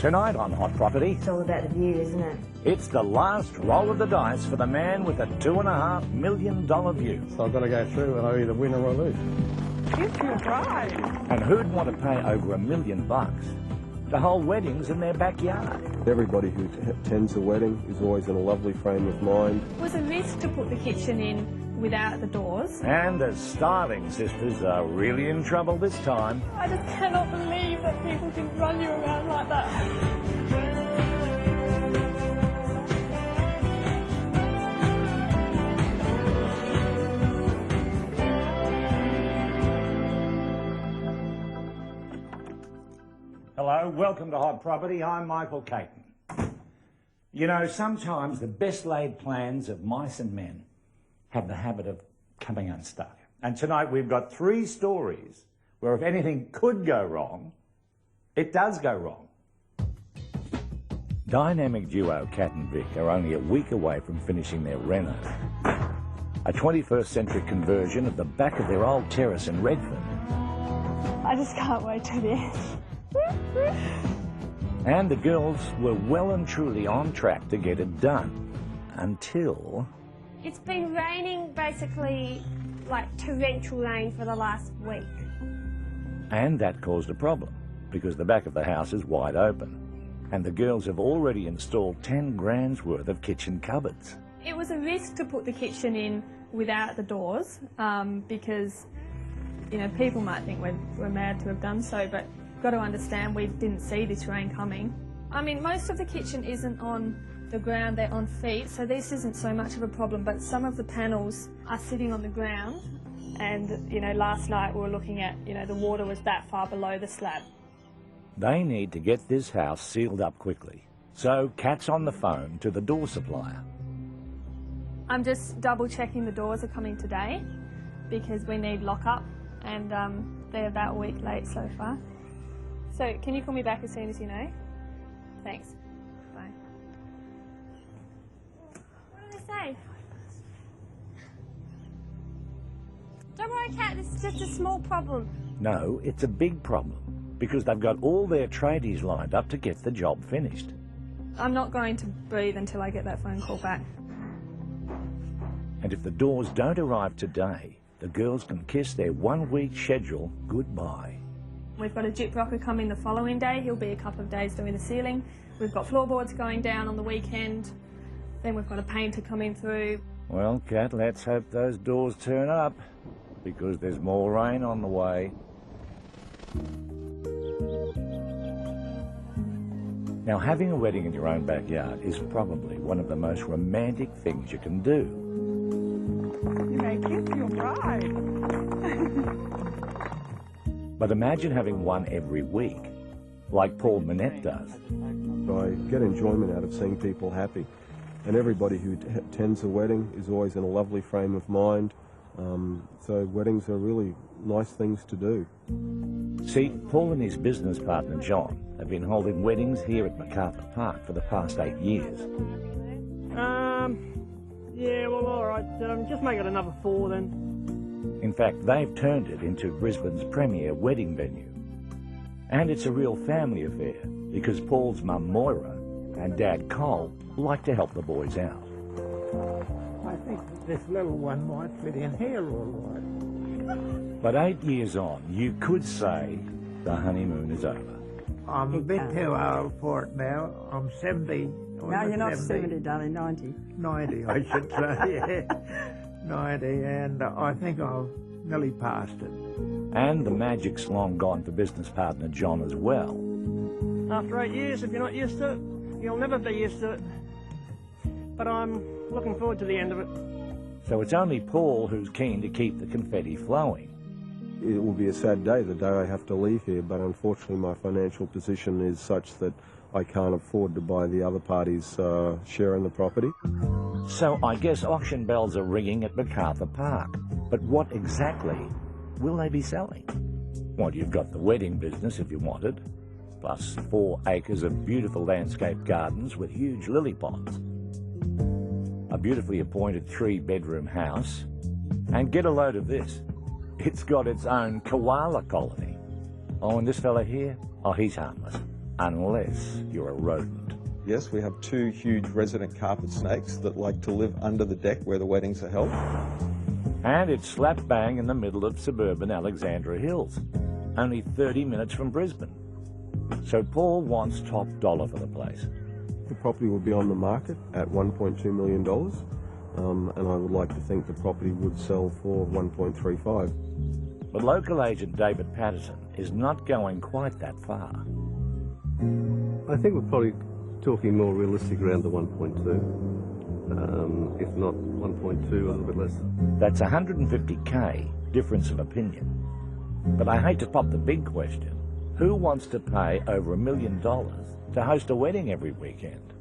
Tonight on Hot Property, It's all about the view, isn't it? it's the last roll of the dice for the man with a $2.5 million view. So I've got to go through and I either win or I lose. Kiss your bride. And who'd want to pay over $1 million to hold weddings in their backyard? Everybody who attends a wedding is always in a lovely frame of mind. It was a risk to put the kitchen in without the doors. And the styling sisters are really in trouble this time. I just cannot believe that people can run you around like that. Hello, welcome to Hot Property. I'm Michael Caton. You know, sometimes the best laid plans of mice and men have the habit of coming unstuck. And tonight we've got 3 stories where if anything could go wrong, it does go wrong. Dynamic duo Kat and Vic are only a week away from finishing their reno. A 21st century conversion of the back of their old terrace in Redfern. I just can't wait to the end. And the girls were well and truly on track to get it done. Until... It's been raining basically like torrential rain for the last week. And that caused a problem, because the back of the house is wide open. And the girls have already installed 10 grand's worth of kitchen cupboards. It was a risk to put the kitchen in without the doors because, you know, people might think we're mad to have done so, but you've got to understand we didn't see this rain coming. I mean, most of the kitchen isn't on the ground, they're on feet, so this isn't so much of a problem, but some of the panels are sitting on the ground. And, you know, last night we were looking at, you know, the water was that far below the slab. They need to get this house sealed up quickly. So Kat's on the phone to the door supplier. I'm just double checking the doors are coming today because we need lock-up and they're about a week late so far. So can you call me back as soon as you know? Thanks. Bye. What do they say? Don't worry, Kat, this is just a small problem. No, it's a big problem, because they've got all their tradies lined up to get the job finished. I'm not going to breathe until I get that phone call back. And if the doors don't arrive today, the girls can kiss their 1-week schedule goodbye. We've got a gyprocker coming the following day. He'll be a couple of days doing the ceiling. We've got floorboards going down on the weekend. Then we've got a painter coming through. Well, Kat, let's hope those doors turn up, because there's more rain on the way. Now, having a wedding in your own backyard is probably one of the most romantic things you can do. You may kiss your bride. But imagine having one every week, like Paul Manette does. I get enjoyment out of seeing people happy. And everybody who attends a wedding is always in a lovely frame of mind. So weddings are really nice things to do. See, Paul and his business partner John have been holding weddings here at MacArthur Park for the past 8 years. Yeah, well, all right. Just make it another 4 then. In fact, they've turned it into Brisbane's premier wedding venue. And it's a real family affair, because Paul's mum Moira and dad Cole like to help the boys out. I think this little one might fit in here all right. But 8 years on, you could say the honeymoon is over. I'm a bit too old for it now. I'm 70. No, you're not 70, darling, 90. 90, I should say, yeah. 90, and I think I've nearly passed it. And the magic's long gone for business partner John as well. After 8 years, if you're not used to it, you'll never be used to it. But I'm looking forward to the end of it. So it's only Paul who's keen to keep the confetti flowing. It will be a sad day, the day I have to leave here, but unfortunately my financial position is such that I can't afford to buy the other party's share in the property. So I guess auction bells are ringing at MacArthur Park. But what exactly will they be selling? Well, you've got the wedding business if you want it, plus 4 acres of beautiful landscape gardens with huge lily ponds, a beautifully appointed 3-bedroom house, and get a load of this. It's got its own koala colony. Oh, and this fella here? Oh, he's harmless. unless you're a rodent. Yes, we have 2 huge resident carpet snakes that like to live under the deck where the weddings are held. And it's slap bang in the middle of suburban Alexandra Hills, only 30 minutes from Brisbane. So Paul wants top dollar for the place. The property will be on the market at $1.2 million, and I would like to think the property would sell for $1.35. But local agent David Patterson is not going quite that far. I think we're probably talking more realistic around the 1.2, if not 1.2, a little bit less. That's 150k difference of opinion. But I hate to pop the big question. Who wants to pay over $1 million to host a wedding every weekend?